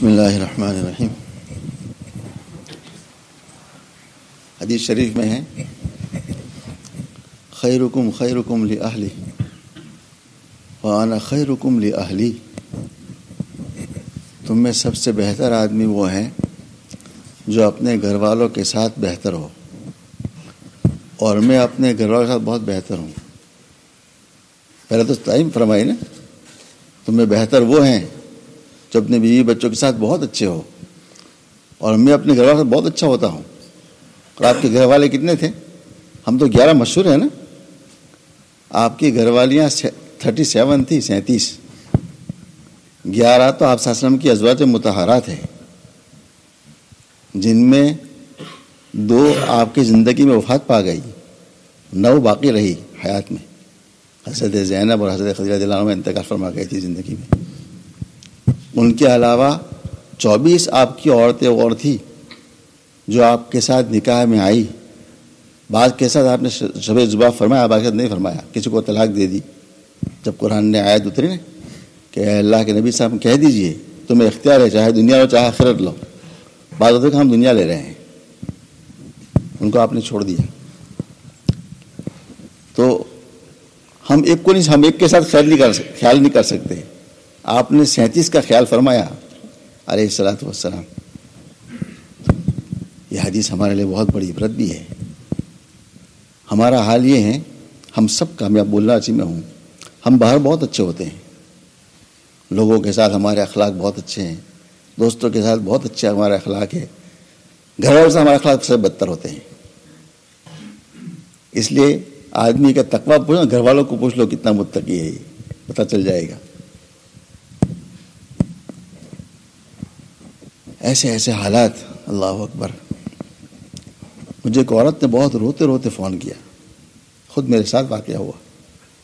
بسم اللہ الرحمن الرحیم. حدیث شریف میں ہے خیرکم خیرکم لأہلی وانا خیرکم لأہلی. تم میں سب سے بہتر آدمی وہ ہیں جو اپنے گھر والوں کے ساتھ بہتر ہو، اور میں اپنے گھر والوں کے ساتھ بہت بہتر ہوں. پہلے تو تعین فرمائی نا، تم میں بہتر وہ ہیں جو اپنے بیوی بچوں کے ساتھ بہت اچھے ہو، اور میں اپنے گھر والوں کے ساتھ بہت اچھا ہوتا ہوں. اور آپ کے گھر والے کتنے تھے؟ ہم تو 11 مشہور ہیں نا. آپ کی گھر والیاں 37 تھی، 37. 11 تو آپ صلی اللہ علیہ وسلم کی ازواج مطہرات ہیں، جن میں 2 آپ کی زندگی میں وفات پا گئی، 9 باقی رہی حیات میں. حضرت زینب اور حضرت خدیجہ رضی اللہ عنہا انتقال فرما گئی تھی زندگی میں. ان کے علاوہ 24 آپ کی عورتیں اور تھی جو آپ کے ساتھ نکاح میں آئی. بعض کے ساتھ آپ نے شب زبا فرمایا، بعض کے ساتھ نہیں فرمایا، کسی کو طلاق دے دی. جب قرآن نے آیت اتری نا کہ اے اللہ کے نبی صاحب کہہ دیجئے تمہیں اختیار ہے، چاہے دنیا لو چاہے آخرت لو. بعض ہوتے کہ ہم دنیا لے رہے ہیں، ان کو آپ نے چھوڑ دیا. تو ہم ایک کو نہیں، ہم ایک کے ساتھ خیال نہیں کر سکتے. آپ نے 37 کا خیال فرمایا علیہ الصلوۃ والسلام. یہ حدیث ہمارے لیے بہت بڑی عبرت بھی ہے. ہمارا حال یہ ہے، ہم سب کامیاب بولنا اسی میں ہوں، ہم باہر بہت اچھے ہوتے ہیں، لوگوں کے ساتھ ہمارے اخلاق بہت اچھے ہیں، دوستوں کے ساتھ بہت اچھے ہمارے اخلاق ہے. گھر والوں سے ہمارے اخلاق سے بدتر ہوتے ہیں. اس لیے آدمی کا تقویٰ پوچھو، گھر والوں کو پوچھ لو کتنا متقی ہے، یہ پتہ چل جائے گا. ایسے ایسے حالات، اللہ اکبر. مجھے ایک عورت نے بہت روتے روتے فون کیا، خود میرے ساتھ واقعہ ہوا.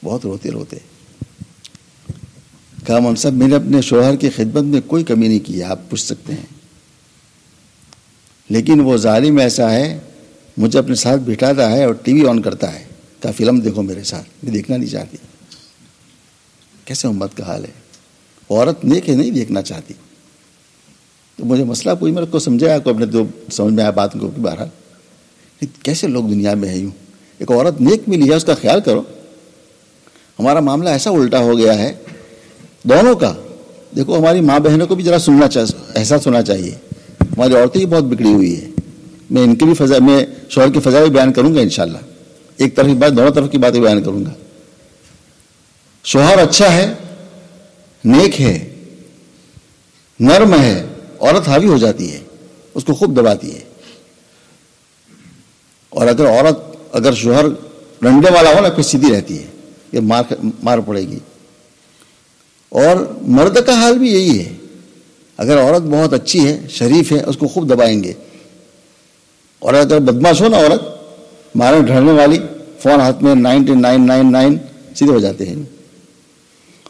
بہت روتے روتے کہا منصب میں نے اپنے شوہر کی خدمت میں کوئی کمی نہیں کی ہے، آپ پوچھ سکتے ہیں، لیکن وہ ظالم ایسا ہے، مجھے اپنے ساتھ بٹھاتا ہے اور ٹی وی آن کرتا ہے، کہا فلم دیکھو میرے ساتھ، میں دیکھنا نہیں چاہتی. کیسے امت کا حال ہے. عورت نیک ہے، نہیں دیکھنا چاہتی. تو مجھے مسئلہ کوئی میرے کو سمجھایا کو اپنے تو سمجھ میں آیا بات کو کہ بہرحال کیسے لوگ دنیا میں ہیں. یوں ایک عورت نیک ملی ہے، اس کا خیال کرو. ہمارا معاملہ ایسا الٹا ہو گیا ہے دونوں کا. دیکھو ہماری ماں بہنوں کو بھی ذرا احساس ہونا چاہیے. ہماری عورتیں بھی بہت بگڑی ہوئی ہے. میں ان کی بھی فضا، میں شوہر کی فضا بھی بیان کروں گا انشاءاللہ. ایک طرف کی بات، دونوں طرف کی باتیں بیان کروں گا. شوہر اچھا ہے، نیک ہے، نرم ہے، عورت حاوی ہو جاتی ہے، اس کو خوب دباتی ہے. اور اگر شوہر ڈنڈے والا ہو نا، پھر سیدھی رہتی ہے، یہ مار پڑے گی. اور مرد کا حال بھی یہی ہے. اگر عورت بہت اچھی ہے، شریف ہے، اس کو خوب دبائیں گے. اور اگر بدماش ہو نا عورت، مارنے ڈھڑنے والی، فون ہاتھ میں 9999 سیدھے ہو جاتے ہیں.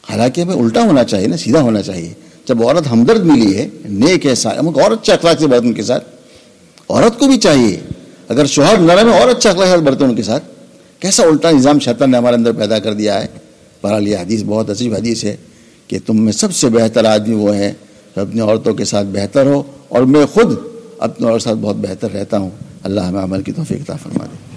حالانکہ ہمیں الٹا ہونا چاہیے نا، سیدھا ہونا چاہیے. جب عورت ہمدرد ملی ہے، نیک ہے، اور اچھا اخلاق سے برتن کے ساتھ، عورت کو بھی چاہیے. اگر شوہر نرم ہے اور اچھا اخلاق سے برتن ان کے ساتھ، کیسا الٹا نظام شیطان نے ہمارے اندر پیدا کر دیا ہے. بہرحال یہ حدیث بہت عجیب حدیث ہے کہ تم میں سب سے بہتر آدمی وہ ہے جو اپنی عورتوں کے ساتھ بہتر ہو، اور میں خود اپنے عورت کے ساتھ بہت بہتر رہتا ہوں. اللہ ہمیں عمل کی توفیق عطا فرما دے.